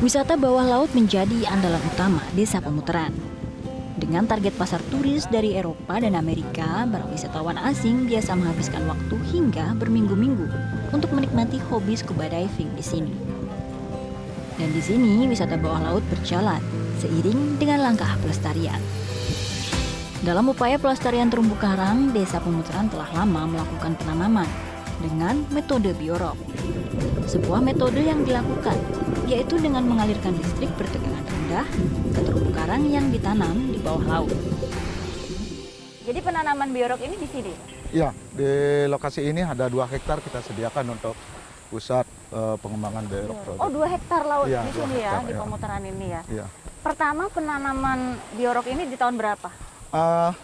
Wisata bawah laut menjadi andalan utama Desa Pemutaran. Dengan target pasar turis dari Eropa dan Amerika, para wisatawan asing biasa menghabiskan waktu hingga berminggu-minggu untuk menikmati hobi scuba diving di sini. Dan di sini wisata bawah laut berjalan seiring dengan langkah pelestarian. Dalam upaya pelestarian terumbu karang, Desa Pemutaran telah lama melakukan penanaman dengan metode biorok. Sebuah metode yang dilakukan yaitu dengan mengalirkan listrik bertegangan rendah ke terumbu karang yang ditanam di bawah laut. Jadi penanaman biorok ini di sini? Ya, di lokasi ini ada 2 hektar kita sediakan untuk pusat pengembangan biorok project. Oh, 2 hektar laut Ya, di 2 sini ya, hektar, di ya. Pemutaran ini ya. Ya. Pertama penanaman biorok ini di tahun berapa?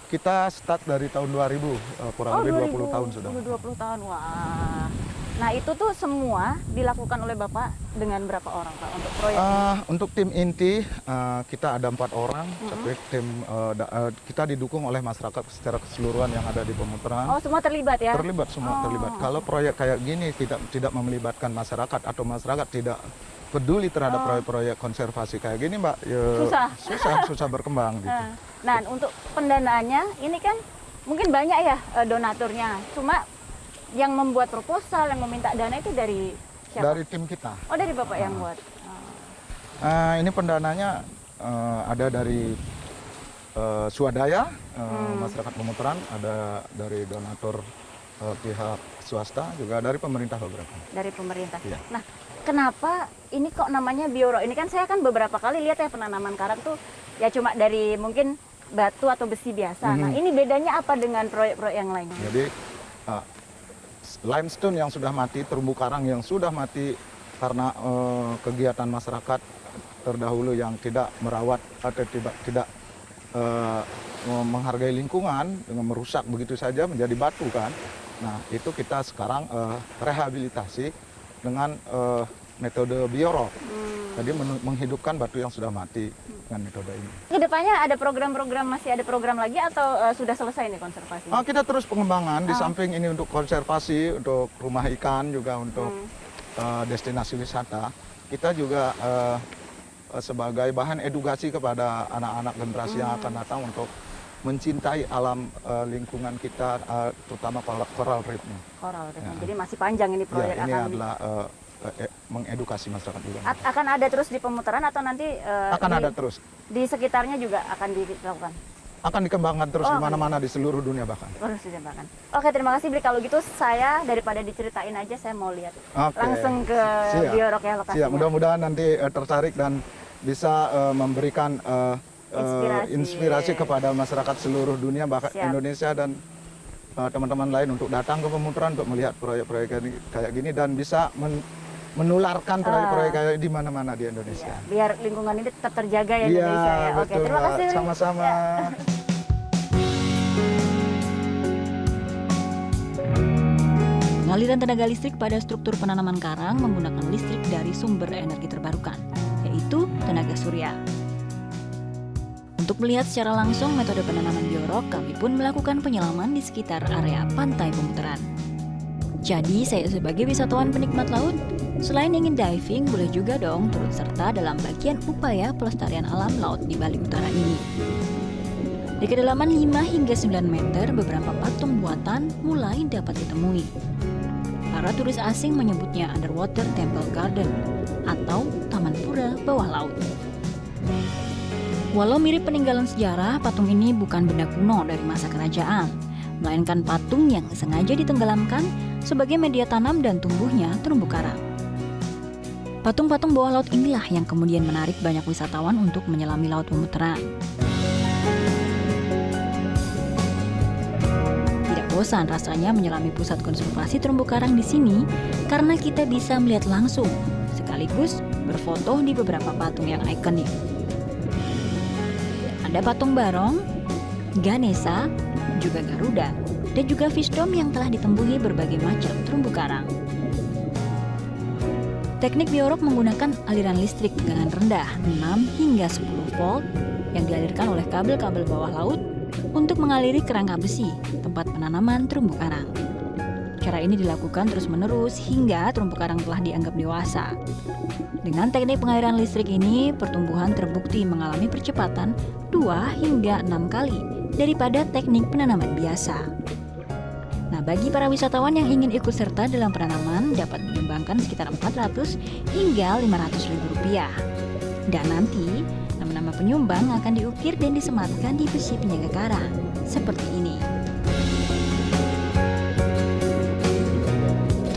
Kita start dari tahun 2000, kurang lebih 20 tahun sudah. 20 tahun, wah. Nah itu tuh semua dilakukan oleh Bapak dengan berapa orang Pak untuk proyek ini? Untuk tim inti kita ada 4 orang, tapi tim kita didukung oleh masyarakat secara keseluruhan yang ada di Pemutaran. Oh semua terlibat ya? Terlibat semua terlibat. Kalau proyek kayak gini tidak melibatkan masyarakat atau masyarakat tidak peduli terhadap proyek-proyek konservasi kayak gini, Mbak, ya, susah berkembang gitu. Nah untuk pendanaannya ini kan mungkin banyak ya donaturnya, cuma yang membuat proposal, yang meminta dana itu dari siapa? Dari tim kita. Oh dari Bapak yang buat? Ini pendananya ada dari swadaya, masyarakat Pemutaran, ada dari donatur pihak swasta, juga dari pemerintah beberapa. Dari pemerintah. Iya. Nah, kenapa ini kok namanya biorok? Ini kan saya kan beberapa kali lihat ya penanaman karang tuh ya cuma dari mungkin batu atau besi biasa. Nah, ini bedanya apa dengan proyek-proyek yang lain? Jadi limestone yang sudah mati, terumbu karang yang sudah mati karena kegiatan masyarakat terdahulu yang tidak merawat atau tidak menghargai lingkungan dengan merusak begitu saja menjadi batu kan. Nah itu kita sekarang rehabilitasi dengan metode biorok. Jadi menghidupkan batu yang sudah mati dengan metode ini. Kedepannya ada program-program, masih ada program lagi atau sudah selesai nih konservasi? Kita terus pengembangan di samping ini untuk konservasi, untuk rumah ikan juga untuk destinasi wisata. Kita juga sebagai bahan edukasi kepada anak-anak generasi yang akan datang untuk mencintai alam lingkungan kita, terutama coral reef-nya. Coral reef. Jadi masih panjang ini proyek Ya, ini akan adalah mengedukasi masyarakat juga. akan ada terus di Pemutaran atau nanti Akan ada terus. di sekitarnya juga akan dilakukan? Akan dikembangkan terus di mana-mana di seluruh dunia bahkan. Terus ditembakkan. Oke, terima kasih Bli. Kalau gitu saya daripada diceritain aja, saya mau lihat Oke. langsung ke biorok ya lokasinya. Siap, mudah-mudahan nanti tertarik dan bisa memberikan inspirasi kepada masyarakat seluruh dunia, bahkan Indonesia dan teman-teman lain untuk datang ke Pemutaran untuk melihat proyek-proyek kayak gini dan bisa menularkan proyek-proyek kayak di mana-mana di Indonesia. Biar lingkungan ini tetap terjaga ya Iya, Indonesia ya. Oke, betul, terima Mbak. kasih. Bli. Sama-sama. Pengaliran tenaga listrik pada struktur penanaman karang menggunakan listrik dari sumber energi terbarukan, yaitu tenaga surya. Untuk melihat secara langsung metode penanaman biorok, kami pun melakukan penyelaman di sekitar area pantai Pemutaran. Jadi, saya sebagai wisatawan penikmat laut, selain ingin diving, boleh juga dong turut serta dalam bagian upaya pelestarian alam laut di Bali Utara ini. Di kedalaman 5 hingga 9 meter, beberapa patung buatan mulai dapat ditemui. Para turis asing menyebutnya Underwater Temple Garden atau Taman Pura Bawah Laut. Walau mirip peninggalan sejarah, patung ini bukan benda kuno dari masa kerajaan, melainkan patung yang sengaja ditenggelamkan sebagai media tanam dan tumbuhnya terumbu karang. Patung-patung bawah laut inilah yang kemudian menarik banyak wisatawan untuk menyelami Laut Pemutaran. Tidak bosan rasanya menyelami pusat konservasi terumbu karang di sini karena kita bisa melihat langsung, sekaligus berfoto di beberapa patung yang ikonik. Ada patung Barong, Ganesha, juga Garuda, dan juga Fishdom yang telah ditembuhi berbagai macam terumbu karang. Teknik biorok menggunakan aliran listrik tegangan rendah 6 hingga 10 volt yang dialirkan oleh kabel-kabel bawah laut untuk mengaliri kerangka besi, tempat penanaman terumbu karang. Cara ini dilakukan terus-menerus hingga terumbu karang telah dianggap dewasa. Dengan teknik pengairan listrik ini, pertumbuhan terbukti mengalami percepatan 2 hingga 6 kali daripada teknik penanaman biasa. Nah, bagi para wisatawan yang ingin ikut serta dalam penanaman dapat menyumbangkan sekitar 400 hingga 500 ribu rupiah. Dan nanti, nama-nama penyumbang akan diukir dan disematkan di besi penjaga karang, seperti ini.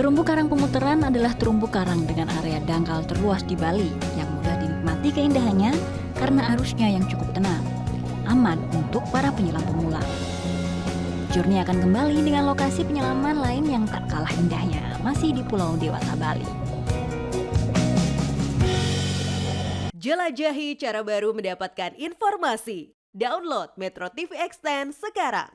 Terumbu karang Pemuteran adalah terumbu karang dengan area dangkal terluas di Bali yang mudah dinikmati keindahannya karena arusnya yang cukup tenang, aman untuk para penyelam pemula. Journey akan kembali dengan lokasi penyelaman lain yang tak kalah indahnya, masih di Pulau Dewata, Bali. Jelajahi cara baru mendapatkan informasi. Download Metro TV Extend sekarang.